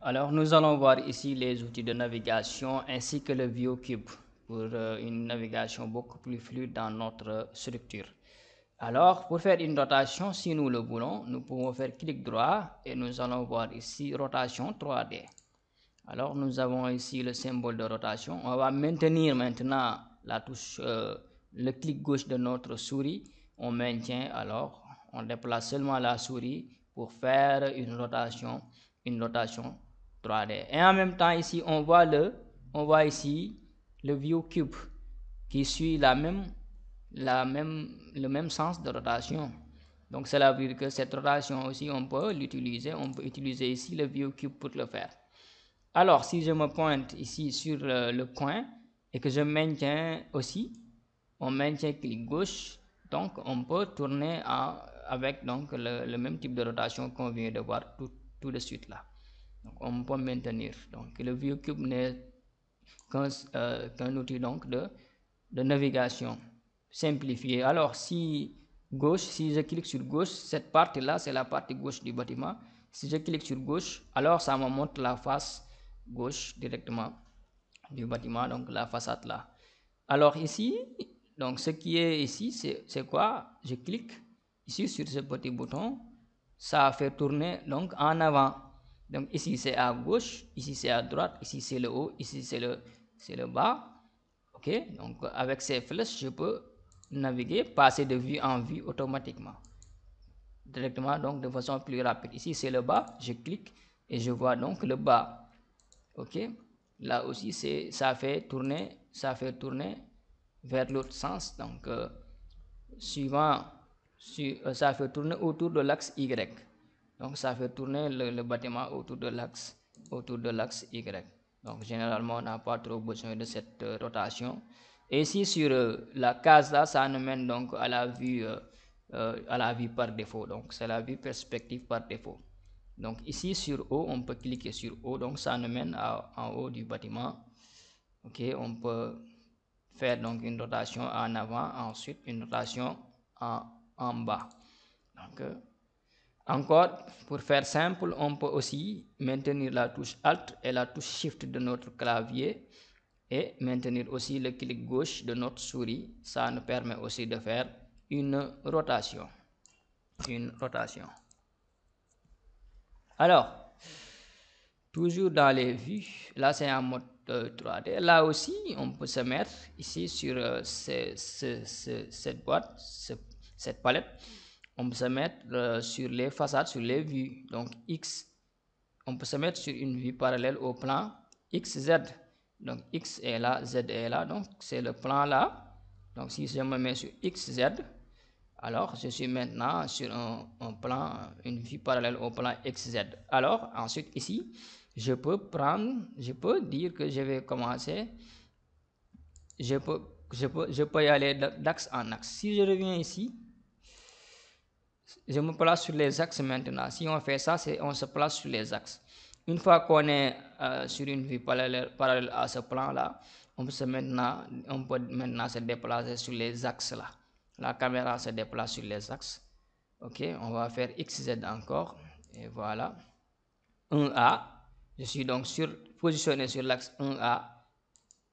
Alors, nous allons voir ici les outils de navigation ainsi que le ViewCube pour une navigation beaucoup plus fluide dans notre structure. Alors, pour faire une rotation, si nous le voulons, nous pouvons faire clic droit et nous allons voir ici rotation 3D. Alors, nous avons ici le symbole de rotation. On va maintenir maintenant la touche, le clic gauche de notre souris. On maintient, alors, on déplace seulement la souris pour faire une rotation 3D. Et en même temps, ici, on voit ici le ViewCube qui suit le même sens de rotation. Donc, cela veut dire que cette rotation aussi, on peut l'utiliser. On peut utiliser ici le ViewCube pour le faire. Alors, si je me pointe ici sur le coin et que je maintiens aussi, on maintient clic gauche, donc on peut tourner avec donc, le même type de rotation qu'on vient de voir tout de suite là. Donc, on peut maintenir. Donc, le ViewCube n'est qu'un outil donc, de navigation simplifié. Alors, si je clique sur gauche, cette partie-là, c'est la partie gauche du bâtiment. Si je clique sur gauche, alors ça me montre la face gauche directement du bâtiment, donc la façade là. Alors ici, donc ce qui est ici, c'est quoi? Je clique ici sur ce petit bouton, ça fait tourner donc en avant. Donc ici c'est à gauche, ici c'est à droite, ici c'est le haut, ici c'est le bas. Ok, donc avec ces flèches, je peux naviguer, passer de vue en vue automatiquement, directement donc de façon plus rapide. Ici c'est le bas, je clique et je vois donc le bas. Ok, là aussi ça fait tourner vers l'autre sens. Donc ça fait tourner autour de l'axe Y. Donc ça fait tourner le bâtiment autour de l'axe Y. Donc généralement on n'a pas trop besoin de cette rotation. Et ici sur la case là, ça nous mène donc à la vue par défaut. Donc c'est la vue perspective par défaut. Donc ici sur haut, on peut cliquer sur haut, donc ça nous mène en haut du bâtiment. Ok, on peut faire donc une rotation en avant, ensuite une rotation en bas. Donc encore, pour faire simple, on peut aussi maintenir la touche Alt et la touche Shift de notre clavier et maintenir aussi le clic gauche de notre souris. Ça nous permet aussi de faire une rotation. Alors, toujours dans les vues, là c'est en mode 3D. Là aussi, on peut se mettre ici sur cette boîte, cette palette. On peut se mettre sur les façades, sur les vues. Donc X, on peut se mettre sur une vue parallèle au plan XZ. Donc X est là, Z est là. Donc c'est le plan là. Donc si je me mets sur XZ, alors je suis maintenant sur un plan, une vue parallèle au plan XZ. Alors ensuite ici, je peux dire que je vais commencer, je peux y aller d'axe en axe. Si je reviens ici, je me place sur les axes maintenant. Si on fait ça, on se place sur les axes. Une fois qu'on est sur une vue parallèle à ce plan-là, on peut maintenant se déplacer sur les axes là. La caméra se déplace sur les axes. Ok, on va faire XZ encore. Et voilà. 1A. Je suis donc positionné sur l'axe 1A.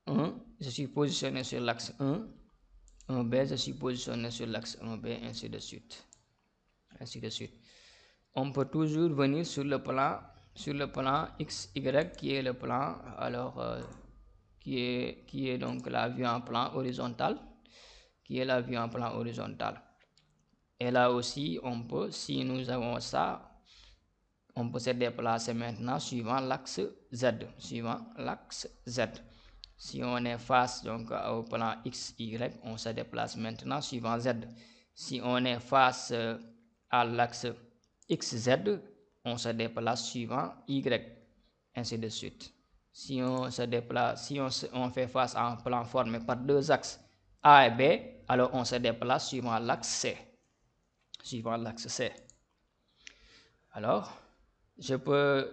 1. Je suis positionné sur l'axe 1. 1B, je suis positionné sur l'axe 1B, ainsi de suite. Ainsi de suite. On peut toujours venir sur le plan XY qui est le plan, alors qui est donc la vue en plan horizontal, Et là aussi, on peut, si nous avons ça, on peut se déplacer maintenant suivant l'axe Z. Si on est face donc au plan XY, on se déplace maintenant suivant Z. Si on est face à l'axe XZ, on se déplace suivant Y, ainsi de suite. Si on se déplace, si on fait face à un plan formé par deux axes A et B, alors on se déplace suivant l'axe C. Alors,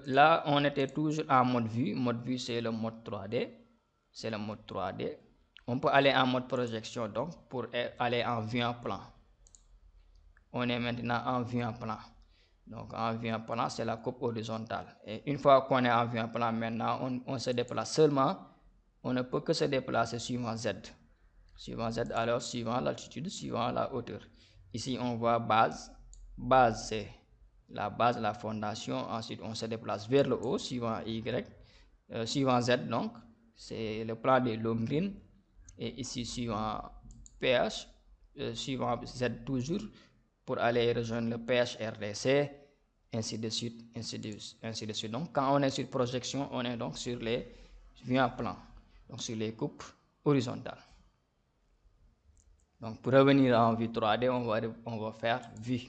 là on était toujours en mode vue. Mode vue, c'est le mode 3D. On peut aller en mode projection donc pour aller en vue en plan. On est maintenant en vue en plan. Donc en vue en plan, c'est la coupe horizontale. Et une fois qu'on est en vue en plan, maintenant, on se déplace seulement. On ne peut que se déplacer suivant Z. Suivant Z, alors suivant l'altitude, suivant la hauteur. Ici, on voit base. Base, c'est la base, la fondation. Ensuite, on se déplace vers le haut, suivant Y. Suivant Z, donc, c'est le plan des longrines. Et ici, suivant PH, suivant Z toujours, pour aller rejoindre le PHRDC, ainsi de suite, ainsi de suite. Donc, quand on est sur projection, on est donc sur les vues en plan, donc sur les coupes horizontales. Donc, pour revenir en vue 3D, on va faire vue.